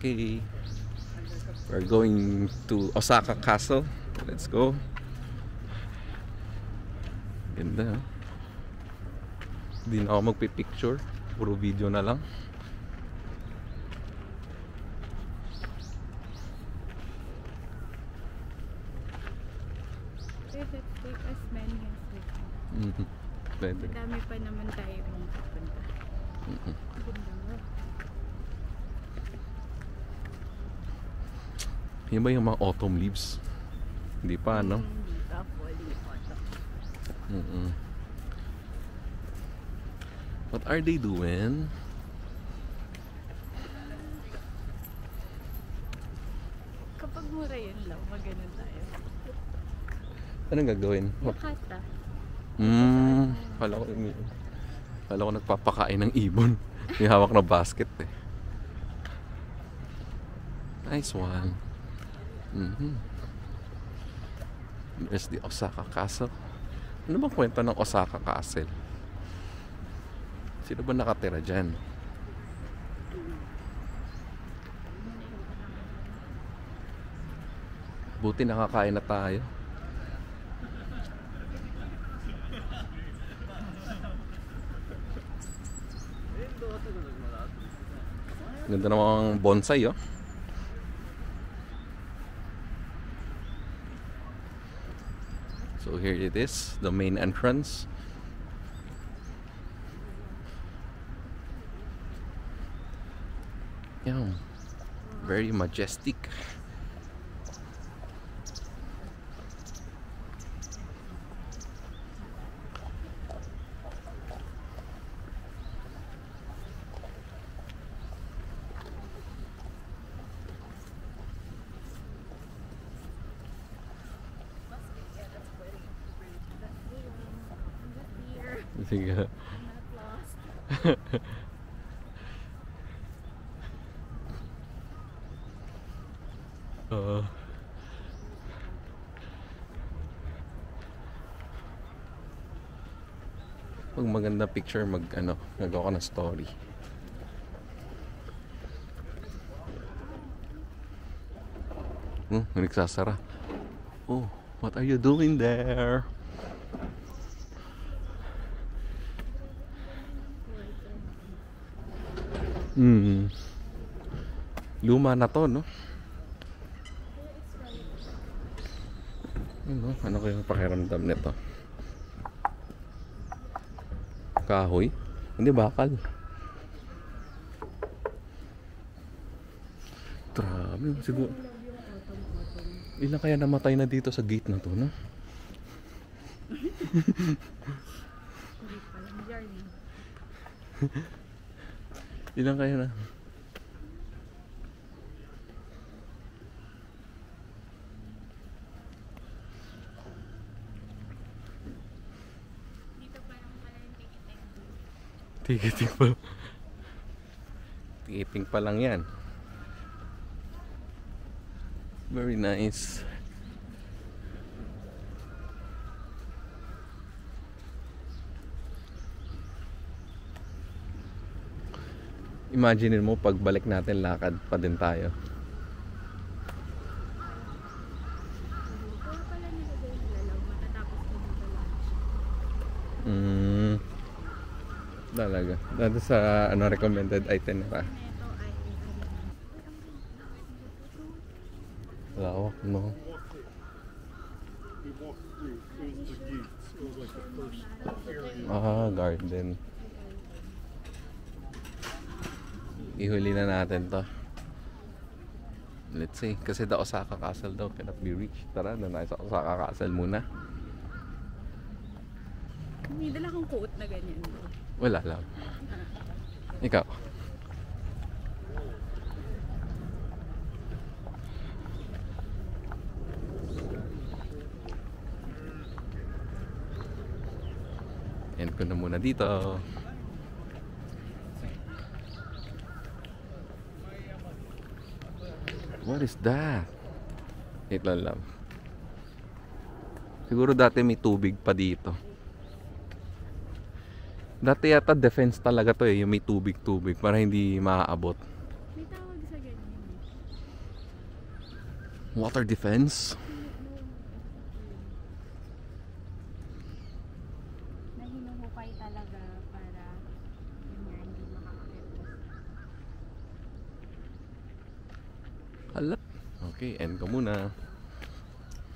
Okay, we're going to Osaka Castle. Let's go. Ganda. Hindi na ako magpipicture, puro video na lang. Let's take as many as we can. Pwede. Madami pa naman tayo mong pupunta. Ganda mo. Yun ba yung mga autumn leaves? Hindi pa, no? Hindi pa fully autumn. What are they doing? Kapag mura yun lang, magano tayo. Anong gagawin? Yakata. Kala ko nagpapakain ng ibon. May hawak na basket eh. Nice one. There's the Osaka Castle. Ano bang kwento ng Osaka Castle? Sino ba nakatira dyan? Buti nakakain na tayo. Ganda namang bonsai, oh. So here it is, the main entrance. Yeah, very majestic. Sige. Not lost. Pag maganda picture, nagawa ka ng story. Nagsasara. Oh, what are you doing there? Luma na to, no? Ano kayong pakiramdam nito? Kahoy? Hindi, bakal. Grabe, siguro. Ilan kaya namatay na dito sa gate na to, no? Ilan kaya na? Ticketing pa. Ticketing pa lang yan. Very nice. Imagine mo pagbalik natin lakad pa din tayo. Talaga. Dito sa recommended itinerary. Lawak, no? Garden. Ihuli na natin to. Let's see. Kasi the Osaka Castle daw cannot be reached. Tara, doon tayo sa Osaka Castle muna. May dala kang coat na ganyan. Wala lang. Ikaw? End ko na muna dito. What is that? Ito lang. Siguro dati may tubig pa dito. Dati yata defense talaga to eh, yung may tubig-tubig para hindi maaabot. May tawag tawag sa ganyan? Water defense. Na hinuhukay talaga para yun nga, hindi makakakit. Hala. Okay, end ko muna.